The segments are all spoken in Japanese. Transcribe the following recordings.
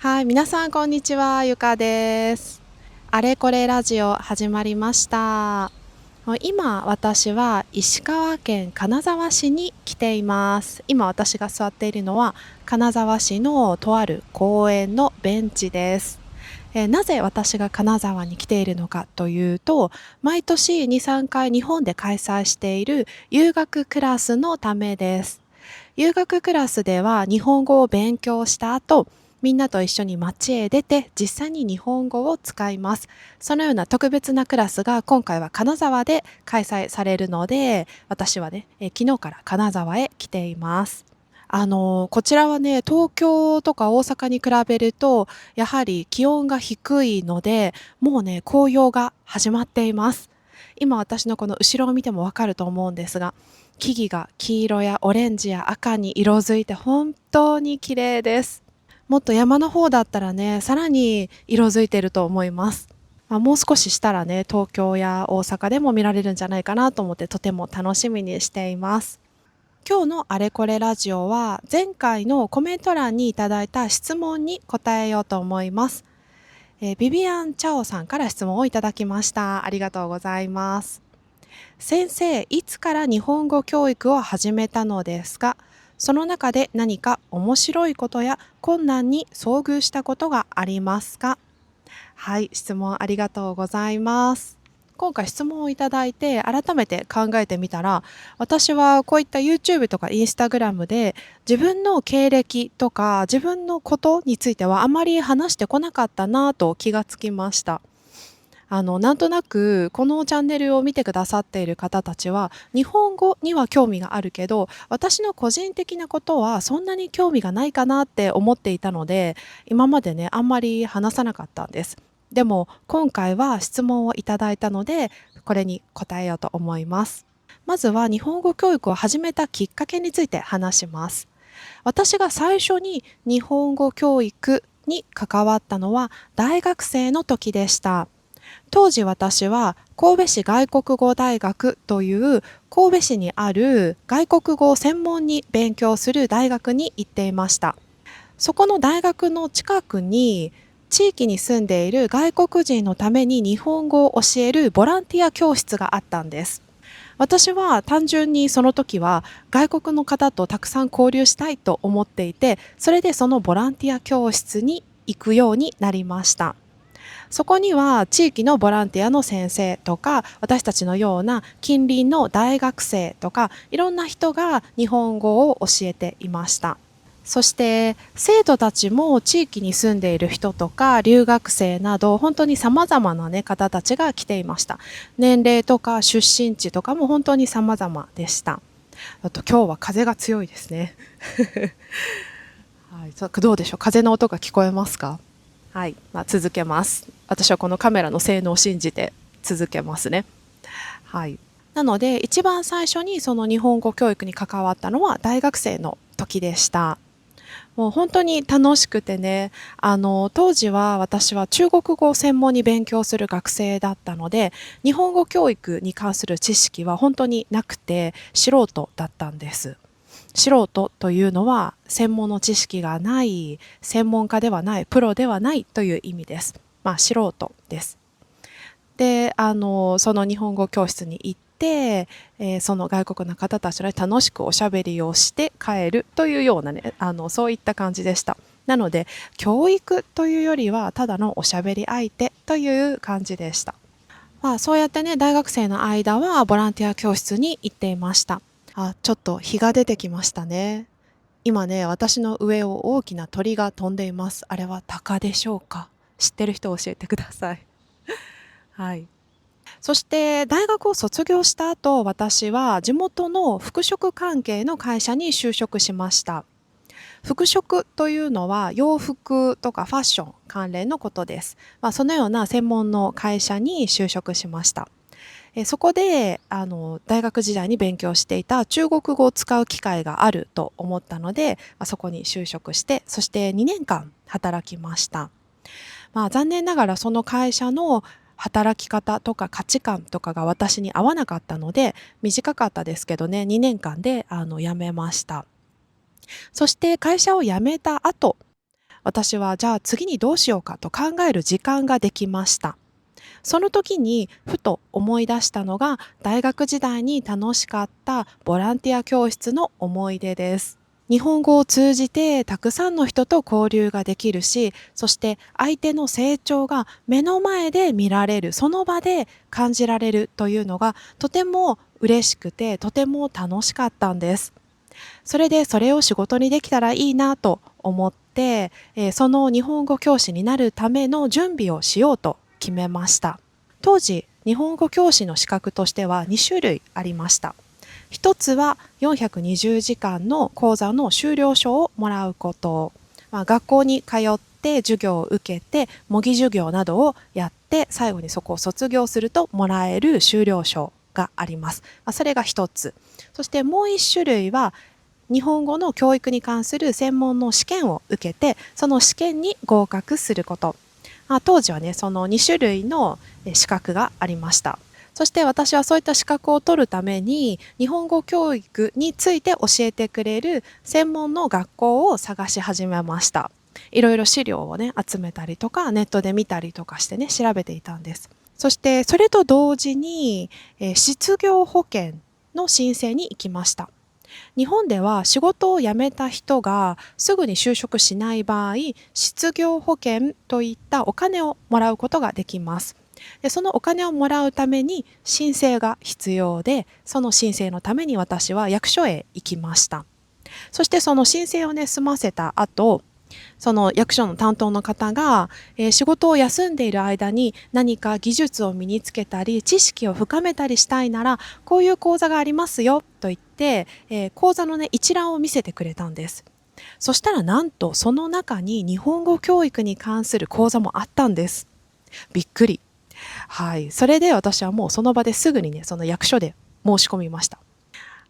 はい、皆さんこんにちは、ゆかです。あれこれラジオ始まりました。今、私は石川県金沢市に来ています。今、私が座っているのは金沢市のとある公園のベンチです。なぜ私が金沢に来ているのかというと、毎年2、3回日本で開催している遊学クラスのためです。遊学クラスでは日本語を勉強した後、みんなと一緒に街へ出て実際に日本語を使います。そのような特別なクラスが今回は金沢で開催されるので、私はね、昨日から金沢へ来ています。こちらはね、東京とか大阪に比べると、やはり気温が低いので、もうね、紅葉が始まっています。今私のこの後ろを見てもわかると思うんですが、木々が黄色やオレンジや赤に色づいて本当に綺麗です。もっと山の方だったらね、さらに色づいていると思います。もう少ししたらね、東京や大阪でも見られるんじゃないかなと思ってとても楽しみにしています。今日のあれこれラジオは前回のコメント欄にいただいた質問に答えようと思います。ビビアン・チャオさんから質問をいただきました。ありがとうございます。先生、いつから日本語教育を始めたのですか？その中で何か面白いことや困難に遭遇したことがありますか？はい、質問ありがとうございます。今回質問をいただいて改めて考えてみたら、私はこういった YouTube とか Instagram で自分の経歴とか自分のことについてはあまり話してこなかったなぁと気がつきました。なんとなくこのチャンネルを見てくださっている方たちは日本語には興味があるけど、私の個人的なことはそんなに興味がないかなって思っていたので、今までねあんまり話さなかったんです。でも今回は質問をいただいたので、これに答えようと思います。まずは日本語教育を始めたきっかけについて話します。私が最初に日本語教育に関わったのは大学生の時でした。当時私は神戸市外国語大学という神戸市にある外国語を専門に勉強する大学に行っていました。そこの大学の近くに地域に住んでいる外国人のために日本語を教えるボランティア教室があったんです。私は単純にその時は外国の方とたくさん交流したいと思っていて、それでそのボランティア教室に行くようになりました。そこには地域のボランティアの先生とか、私たちのような近隣の大学生とか、いろんな人が日本語を教えていました。そして生徒たちも地域に住んでいる人とか留学生など本当に様々な、ね、方たちが来ていました。年齢とか出身地とかも本当に様々でした。あと今日は風が強いですね。はい、どうでしょう、風の音が聞こえますか？はい、続けます。私はこのカメラの性能を信じて続けますね。はい。なので、一番最初にその日本語教育に関わったのは大学生の時でした。もう本当に楽しくてね、当時は私は中国語を専門に勉強する学生だったので、日本語教育に関する知識は本当になくて素人だったんです。素人というのは専門の知識がない、専門家ではない、プロではないという意味です。素人です。で、その日本語教室に行って、その外国の方たちと楽しくおしゃべりをして帰るというようなね、そういった感じでした。なので、教育というよりはただのおしゃべり相手という感じでした。そうやってね、大学生の間はボランティア教室に行っていました。ちょっと日が出てきましたね。今ね、私の上を大きな鳥が飛んでいます。あれは鷹でしょうか？知ってる人教えてください。はい。そして大学を卒業した後、私は地元の服飾関係の会社に就職しました。服飾というのは洋服とかファッション関連のことです。そのような専門の会社に就職しました。そこで大学時代に勉強していた中国語を使う機会があると思ったので、そこに就職して、そして2年間働きました。残念ながらその会社の働き方とか価値観とかが私に合わなかったので、短かったですけどね、2年間で辞めました。そして会社を辞めた後、私はじゃあ次にどうしようかと考える時間ができました。その時にふと思い出したのが大学時代に楽しかったボランティア教室の思い出です。日本語を通じてたくさんの人と交流ができるし、そして相手の成長が目の前で見られる、その場で感じられるというのがとても嬉しくて、とても楽しかったんです。それでそれを仕事にできたらいいなと思って、その日本語教師になるための準備をしようと決めました。当時、日本語教師の資格としては2種類ありました。一つは420時間の講座の修了証をもらうこと。学校に通って授業を受けて、模擬授業などをやって、最後にそこを卒業するともらえる修了証があります。それが一つ。そしてもう一種類は、日本語の教育に関する専門の試験を受けて、その試験に合格すること。当時はね、その2種類の資格がありました。そして私はそういった資格を取るために、日本語教育について教えてくれる専門の学校を探し始めました。いろいろ資料をね、集めたりとか、ネットで見たりとかしてね、調べていたんです。そして、それと同時に、失業保険の申請に行きました。日本では仕事を辞めた人がすぐに就職しない場合、失業保険といったお金をもらうことができます。で、そのお金をもらうために申請が必要で、その申請のために私は役所へ行きました。そしてその申請をね、済ませた後、その役所の担当の方が、仕事を休んでいる間に何か技術を身につけたり知識を深めたりしたいならこういう講座がありますよと言って、講座のね一覧を見せてくれたんです。そしたらなんとその中に日本語教育に関する講座もあったんです。びっくり。はい。それで私はもうその場ですぐにね、その役所で申し込みました。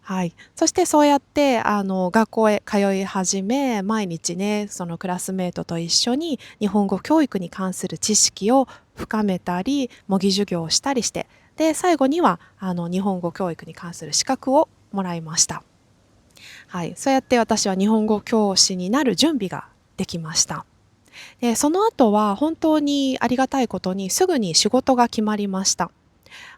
はい。そしてそうやって、学校へ通い始め、毎日ね、そのクラスメートと一緒に日本語教育に関する知識を深めたり、模擬授業をしたりして、で、最後には、日本語教育に関する資格をもらいました。はい。そうやって私は日本語教師になる準備ができました。で、その後は本当にありがたいことにすぐに仕事が決まりました。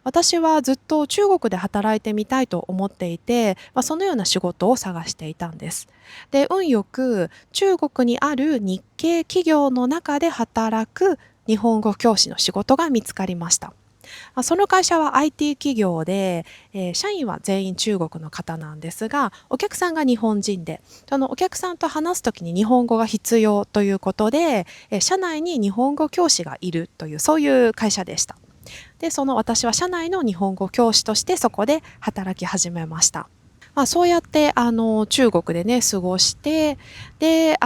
私はずっと中国で働いてみたいと思っていて、そのような仕事を探していたんです。で、運よく中国にある日系企業の中で働く日本語教師の仕事が見つかりました。その会社は IT 企業で、社員は全員中国の方なんですが、お客さんが日本人で、そのお客さんと話すときに日本語が必要ということで、社内に日本語教師がいるという、そういう会社でした。で、その私は社内の日本語教師としてそこで働き始めました。そうやって中国でね過ごして、で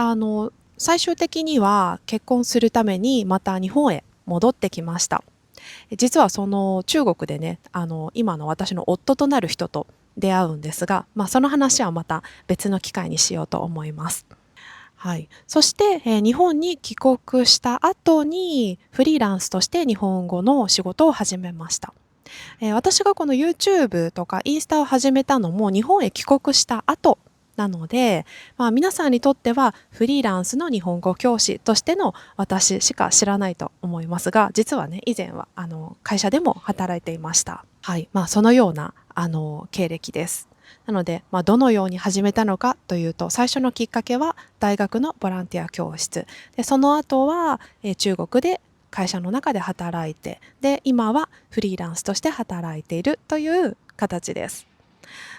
最終的には結婚するためにまた日本へ戻ってきました。実はその中国でね今の私の夫となる人と出会うんですが、その話はまた別の機会にしようと思います。はい。そして、日本に帰国した後にフリーランスとして日本語の仕事を始めました。私がこの YouTube とかインスタを始めたのも日本へ帰国した後なので、皆さんにとってはフリーランスの日本語教師としての私しか知らないと思いますが、実はね、以前は会社でも働いていました。はい。そのような経歴です。なので、どのように始めたのかというと、最初のきっかけは大学のボランティア教室。で、その後は、中国で会社の中で働いて、で、今はフリーランスとして働いているという形です。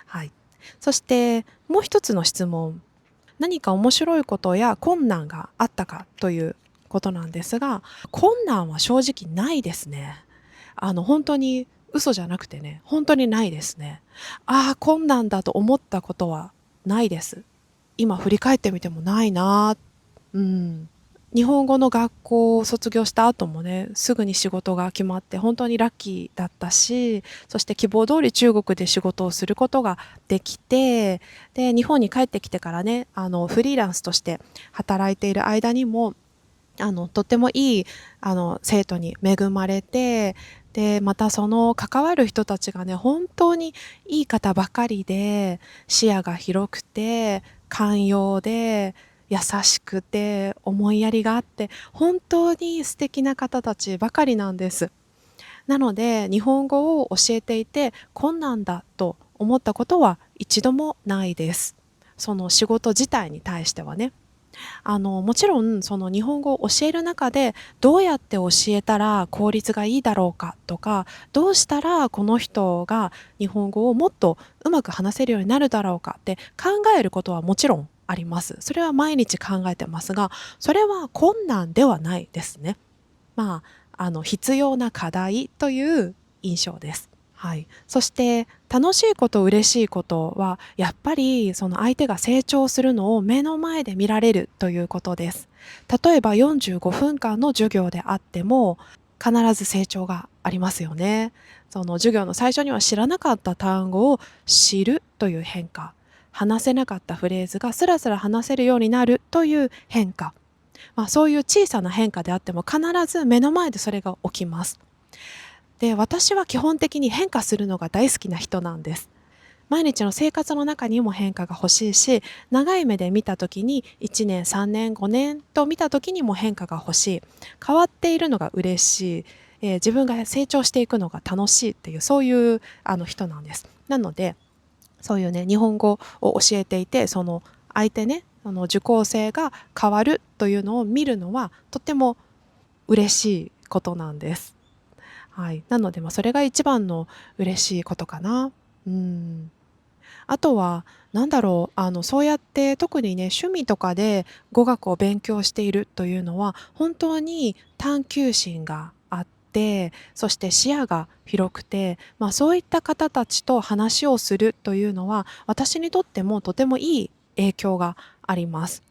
はい。そして、もう一つの質問。何か面白いことや困難があったかということなんですが、困難は正直ないですね。本当に嘘じゃなくてね、本当にないですね。ああ、困難だと思ったことはないです。今振り返ってみてもないな。うん。日本語の学校を卒業した後もね、すぐに仕事が決まって本当にラッキーだったし、そして希望通り中国で仕事をすることができて、で、日本に帰ってきてからね、フリーランスとして働いている間にも、とってもいい、生徒に恵まれて、で、またその関わる人たちがね、本当にいい方ばかりで、視野が広くて、寛容で、優しくて思いやりがあって本当に素敵な方たちばかりなんです。なので日本語を教えていて困難だと思ったことは一度もないです。その仕事自体に対してはね。もちろんその日本語を教える中でどうやって教えたら効率がいいだろうかとか、どうしたらこの人が日本語をもっとうまく話せるようになるだろうかって考えることはもちろんあります。それは毎日考えてますが、それは困難ではないですね。必要な課題という印象です。はい、そして楽しいこと嬉しいことはやっぱりその相手が成長するのを目の前で見られるということです。例えば45分間の授業であっても必ず成長がありますよね。その授業の最初には知らなかった単語を知るという変化、話せなかったフレーズがスラスラ話せるようになるという変化、そういう小さな変化であっても必ず目の前でそれが起きます。で、私は基本的に変化するのが大好きな人なんです。毎日の生活の中にも変化が欲しいし、長い目で見た時に1年、3年、5年と見た時にも変化が欲しい。変わっているのが嬉しい。自分が成長していくのが楽しいっていう、そういう人なんです。なので、そういうね、日本語を教えていて、その相手ね、受講生が変わるというのを見るのはとても嬉しいことなんです。はい。なので、それが一番の嬉しいことかな。うん。あとは、なんだろう、そうやって特にね、趣味とかで語学を勉強しているというのは、本当に探求心があって、そして視野が広くて、そういった方たちと話をするというのは、私にとってもとてもいい影響があります。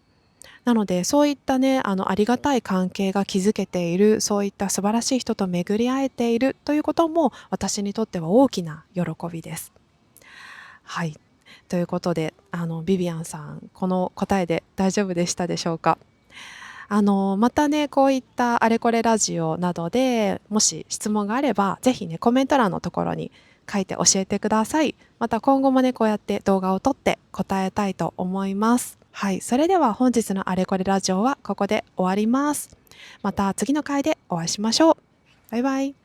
なので、そういったね、ありがたい関係が築けている、そういった素晴らしい人と巡り会えているということも、私にとっては大きな喜びです。はい。ということで、ビビアンさん、この答えで大丈夫でしたでしょうか？またね、こういったあれこれラジオなどで、もし質問があれば、ぜひね、コメント欄のところに書いて教えてください。また今後もね、こうやって動画を撮って答えたいと思います。はい、それでは本日のあれこれラジオはここで終わります。また次の回でお会いしましょう。バイバイ。